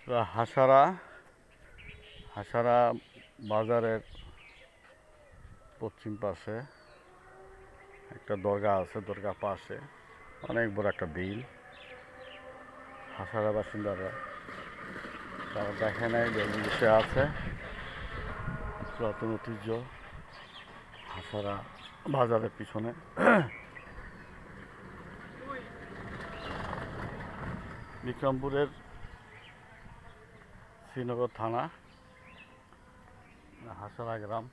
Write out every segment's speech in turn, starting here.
হাসারা হাসারা বাজারের পশ্চিম পাশে একটা দরগা আছে। দরগার পাশে অনেক বড় একটা বিল। হাসারা বাসিন্দারা তারা দেখে নাই যে বসে আছে পুরাতন ঐতিহ্য হাসারা বাজারের পিছনে। বিক্রমপুরের শ্রীনগর থানা, হাসারা গ্রাম।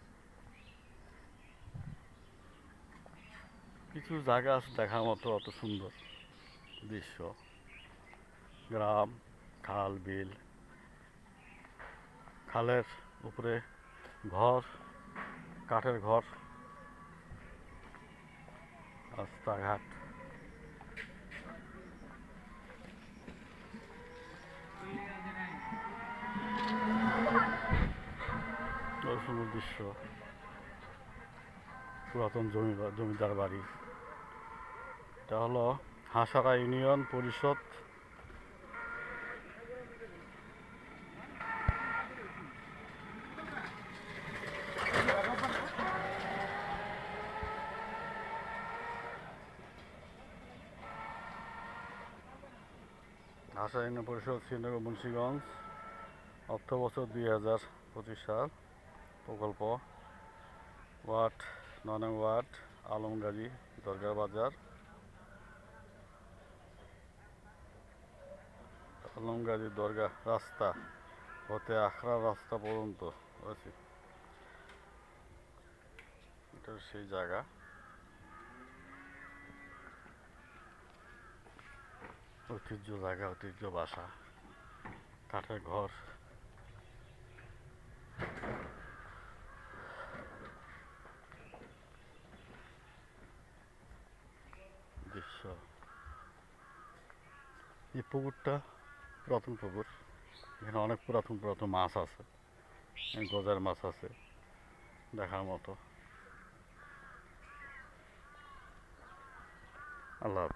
কিছু জায়গা আছে দেখার মতো, অত সুন্দর দৃশ্য। গ্রাম, খাল, বিল, খালের উপরে ঘর, কাঠের ঘর, রাস্তাঘাট। সুন্দর দৃশ্য। পুরাতন জমিদার বাড়ি। এটা হলো হাসারা ইউনিয়ন পরিষদ। হাসারা ইউনিয়ন পরিষদ, শ্রীনগর, মুন্সিগঞ্জ। অর্থ বছর 2025 সাল। প্রকল্প ওয়ার্ড 9 নং ওয়ার্ড, আলমগাজী দরগা বাজার। আলমগাজী দরগা রাস্তা হতে আখড়া রাস্তা পর্যন্ত আছে। এটা সেই জায়গা। ঐতিহ্য জায়গা, ঐতিহ্য বাসা, কাঠের ঘর। দৃশ্য। এই পুকুরটা পুরাতন পুকুর। এখানে অনেক পুরাতন মাছ আছে, গজার মাছ আছে দেখার মতো। আল্লাহ হাফেজ।